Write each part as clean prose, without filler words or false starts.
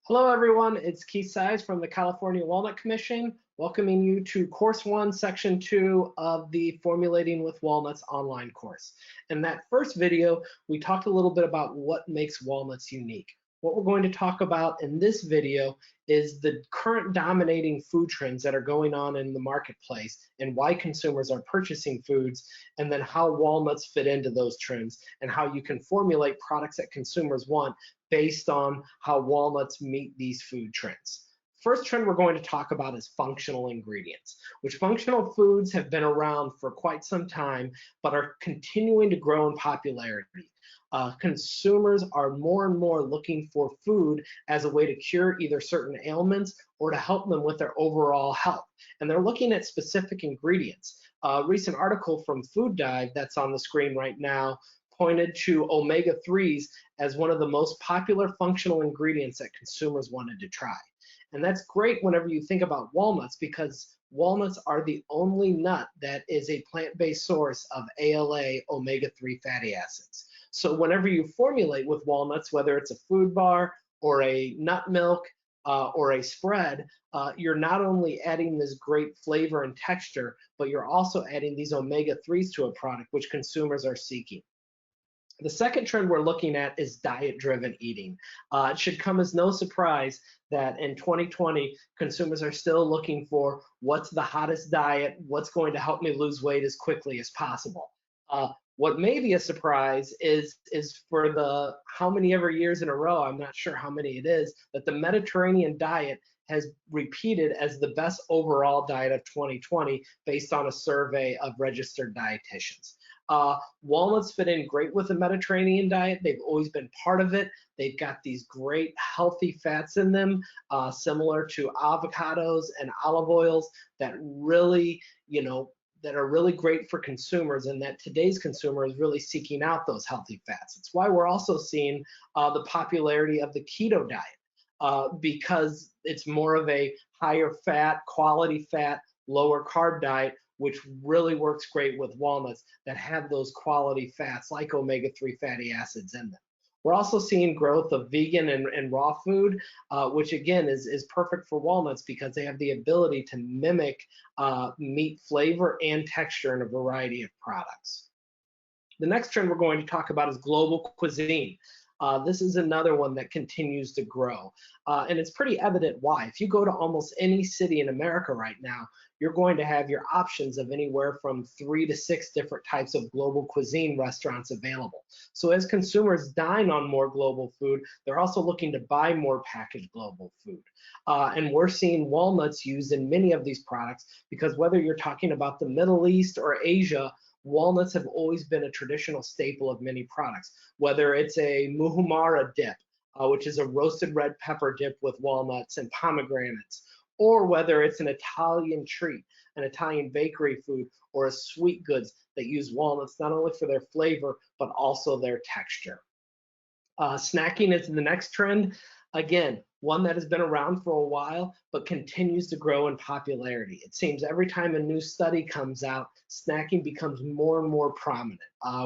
Hello, everyone. It's Keith Sides from the California Walnut Commission, welcoming you to Course 1, Section 2 of the Formulating with Walnuts online course. In that first video, we talked a little bit about what makes walnuts unique. What we're going to talk about in this video is the current dominating food trends that are going on in the marketplace and why consumers are purchasing foods, and then how walnuts fit into those trends and how you can formulate products that consumers want based on how walnuts meet these food trends. First trend we're going to talk about is functional ingredients, which functional foods have been around for quite some time, but are continuing to grow in popularity. Consumers are more and more looking for food as a way to cure either certain ailments or to help them with their overall health. And they're looking at specific ingredients. A recent article from Food Dive that's on the screen right now pointed to omega-3s as one of the most popular functional ingredients that consumers wanted to try. And that's great whenever you think about walnuts, because walnuts are the only nut that is a plant-based source of ALA omega-3 fatty acids. So whenever you formulate with walnuts, whether it's a food bar or a nut milk or a spread, you're not only adding this great flavor and texture, but you're also adding these omega-3s to a product which consumers are seeking. The second trend we're looking at is diet-driven eating. It should come as no surprise that in 2020, consumers are still looking for what's the hottest diet, what's going to help me lose weight as quickly as possible. What may be a surprise is for the how many ever years in a row, I'm not sure how many it is, that the Mediterranean diet has repeated as the best overall diet of 2020 based on a survey of registered dietitians. Walnuts fit in great with the Mediterranean diet. They've always been part of it. They've got these great healthy fats in them, similar to avocados and olive oils that really, that are really great for consumers, and that today's consumer is really seeking out those healthy fats. It's why we're also seeing the popularity of the keto diet, because it's more of a higher fat, quality fat, lower carb diet, which really works great with walnuts that have those quality fats like omega-3 fatty acids in them. We're also seeing growth of vegan and raw food, which again is perfect for walnuts because they have the ability to mimic meat flavor and texture in a variety of products. The next trend we're going to talk about is global cuisine. This is another one that continues to grow. And it's pretty evident why. If you go to almost any city in America right now, you're going to have your options of anywhere from 3 to 6 different types of global cuisine restaurants available. So as consumers dine on more global food, they're also looking to buy more packaged global food. And we're seeing walnuts used in many of these products because whether you're talking about the Middle East or Asia, walnuts have always been a traditional staple of many products, whether it's a muhumara dip, which is a roasted red pepper dip with walnuts and pomegranates, or whether it's an Italian treat, an Italian bakery food, or a sweet goods that use walnuts not only for their flavor, but also their texture. Snacking is the next trend. Again, one that has been around for a while, but continues to grow in popularity. It seems every time a new study comes out, snacking becomes more and more prominent.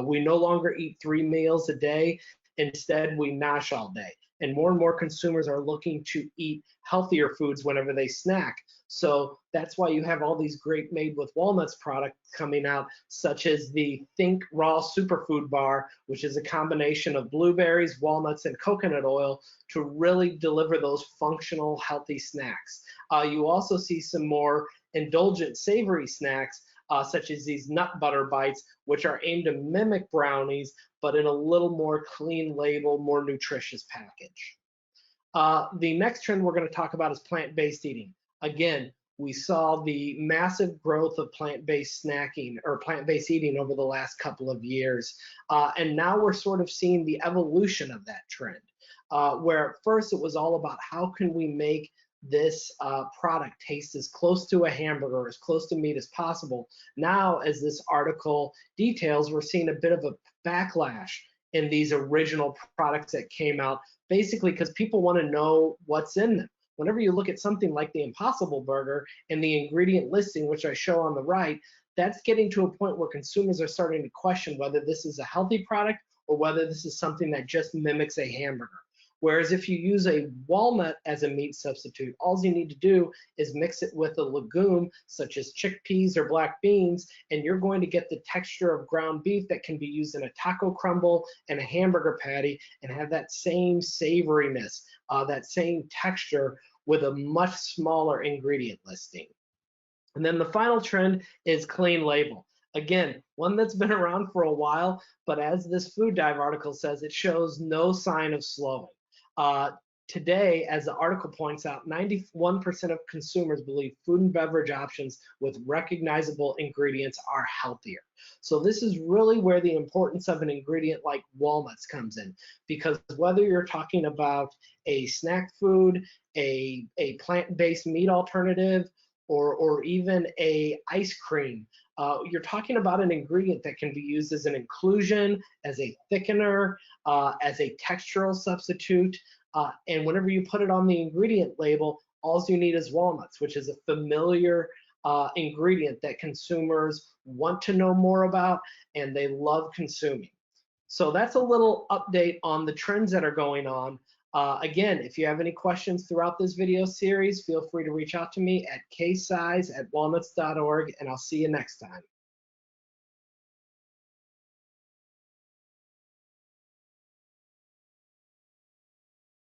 We no longer eat 3 meals a day. Instead, we nosh all day. And more consumers are looking to eat healthier foods whenever they snack. So that's why you have all these great made with walnuts products coming out, such as the Think Raw Superfood Bar, which is a combination of blueberries, walnuts, and coconut oil to really deliver those functional, healthy snacks. You also see some more indulgent, savory snacks, such as these nut butter bites, which are aimed to mimic brownies, but in a little more clean label, more nutritious package. The next trend we're going to talk about is plant-based eating. Again, we saw the massive growth of plant-based snacking or plant-based eating over the last couple of years. And now we're sort of seeing the evolution of that trend, where at first it was all about how can we make this product taste as close to a hamburger, as close to meat as possible. Now, as this article details, we're seeing a bit of a backlash in these original products that came out, basically because people want to know what's in them. Whenever you look at something like the Impossible Burger and the ingredient listing, which I show on the right, that's getting to a point where consumers are starting to question whether this is a healthy product or whether this is something that just mimics a hamburger. Whereas if you use a walnut as a meat substitute, all you need to do is mix it with a legume such as chickpeas or black beans, and you're going to get the texture of ground beef that can be used in a taco crumble and a hamburger patty and have that same savoriness, that same texture with a much smaller ingredient listing. And then the final trend is clean label. Again, one that's been around for a while, but as this Food Dive article says, it shows no sign of slowing. Today, as the article points out, 91% of consumers believe food and beverage options with recognizable ingredients are healthier. So this is really where the importance of an ingredient like walnuts comes in, because whether you're talking about a snack food, a plant-based meat alternative, or even a ice cream, you're talking about an ingredient that can be used as an inclusion, as a thickener, as a textural substitute, and whenever you put it on the ingredient label, all you need is walnuts, which is a familiar ingredient that consumers want to know more about and they love consuming. So that's a little update on the trends that are going on. Again, if you have any questions throughout this video series, feel free to reach out to me at ksize@walnuts.org, and I'll see you next time.